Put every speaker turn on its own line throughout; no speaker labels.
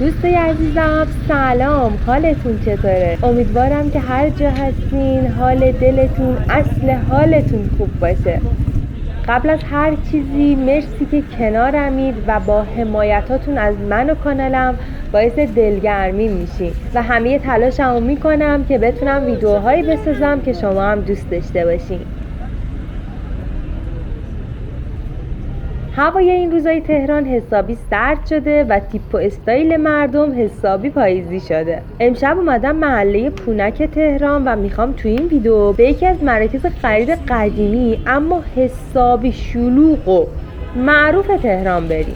دوستای عزیزم سلام، حالتون چطوره؟ امیدوارم که هر جا هستین حال دلتون اصل حالتون خوب باشه. قبل از هر چیزی مرسی که کنارمید و با حمایتاتون از من و کانالم باعث دلگرمی میشین و همه تلاشمو میکنم که بتونم ویدیوهایی بسازم که شما هم دوست داشته باشین. هوای این روزای تهران حسابی سرد شده و تیپ و استایل مردم حسابی پاییزی شده. امشب اومدم محله پونک تهران و میخوام تو این ویدیو به یکی از مراکز خرید قدیمی اما حسابی شلوغ و معروف تهران بریم.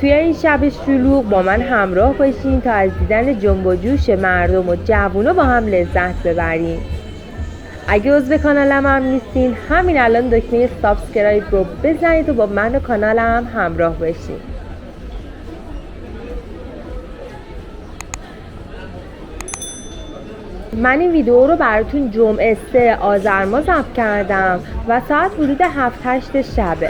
توی این شب شلوغ با من همراه باشین تا از دیدن جنب و جوش مردم و جوونا با هم لذت ببریم. اگه عضو کانالم هم نیستین همین الان دکمه سابسکرایب رو بزنید و با من و کانالم همراه باشین. من این ویدیو رو براتون جمعه 3 آذر ماه ضبط کردم و ساعت حدود 7-8 شبه.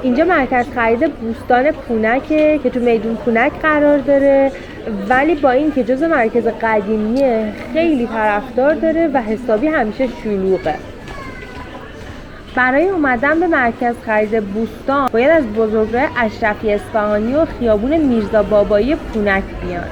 اینجا مرکز خرید بوستان پونکه که تو میدون پونک قرار داره، ولی با این که جزو مرکز قدیمیه خیلی طرفدار داره و حسابی همیشه شلوغه. برای اومدن به مرکز خرید بوستان باید از بزرگراه اشرفی اصفهانی و خیابون میرزا بابایی پونک بیان.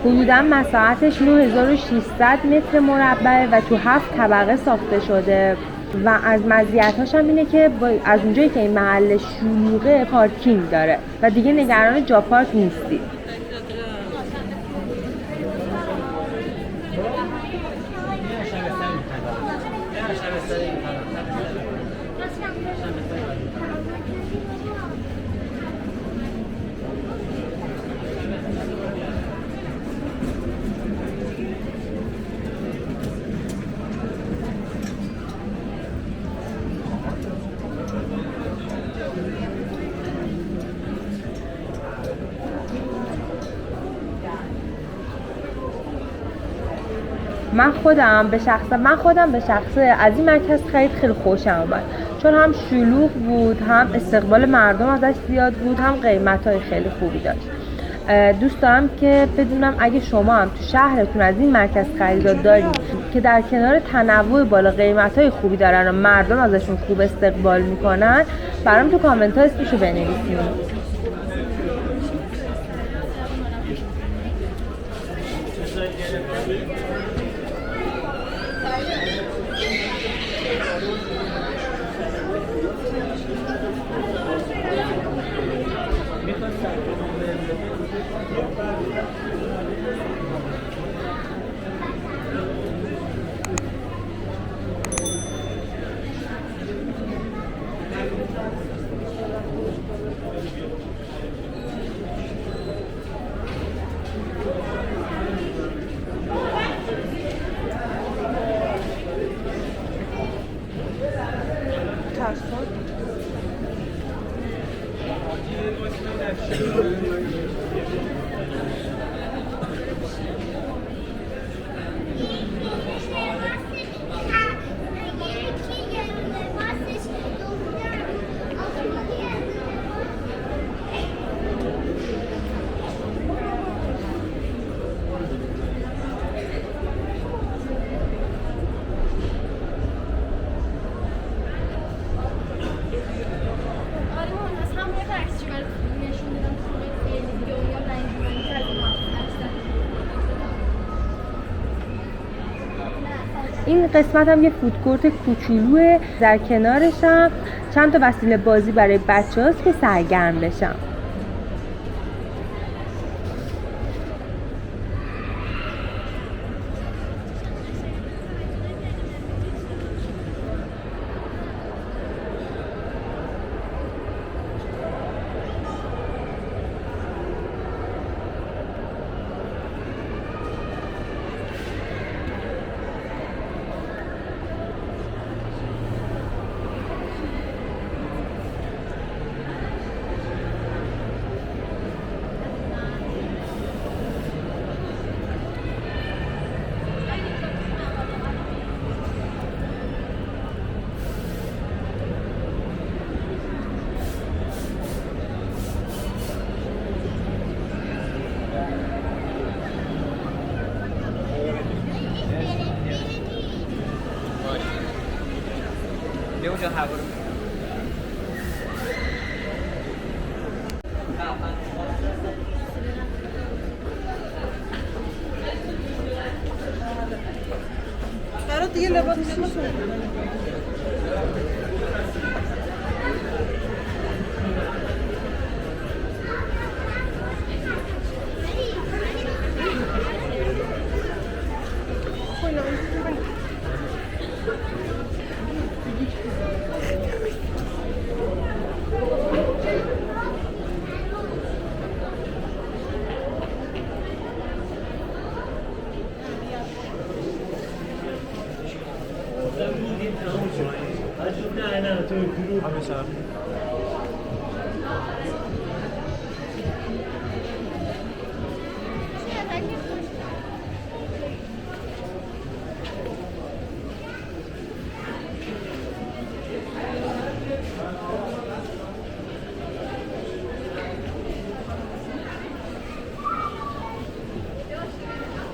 حدوداً مساحتش 9600 متر مربع و تو 7 طبقه ساخته شده و از مزیتاش هم اینه که از اونجایی که این محل شلوغه پارکینگ داره و دیگه نگران جا پارک نیستی. من خودم به شخص از این مرکز خرید خیلی خوشم اومد، چون هم شلوغ بود، هم استقبال مردم ازش زیاد بود، هم قیمت‌های خیلی خوبی داشت. دوست دارم که بدونم اگه شما هم تو شهرتون از این مرکز خریدات دارید که در کنار تنوع بالا قیمت‌های خوبی دارن و مردم ازشون خوب استقبال میکنن، برام تو کامنت‌ها اسمشو بنویسید. این قسمت هم یه فودکورت کوچولوه، در کنارش هم چند تا وسیله بازی برای بچه هاست که سرگرم بشن.
دیگه لباسش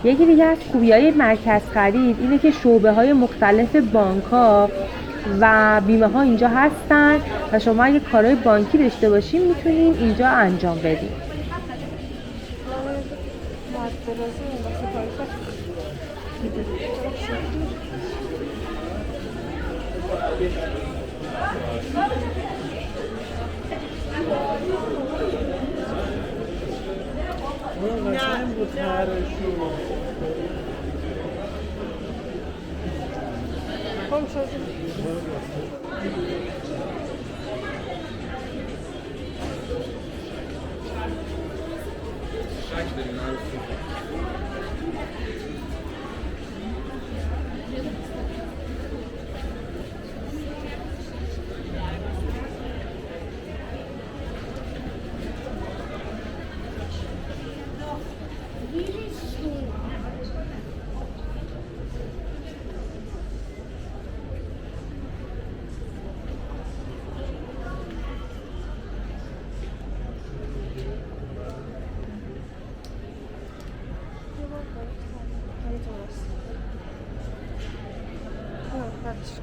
یکی دیگه از خوبی‌های مرکز خرید اینه که شعبه‌های مختلف بانک‌ها و بیمه ها اینجا هستن و شما اگه کارهای بانکی داشته باشین میتونین اینجا انجام بدین.
کارش.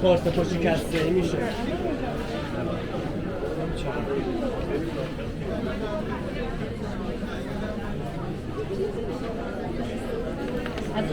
پارسا شکسته میشه.
از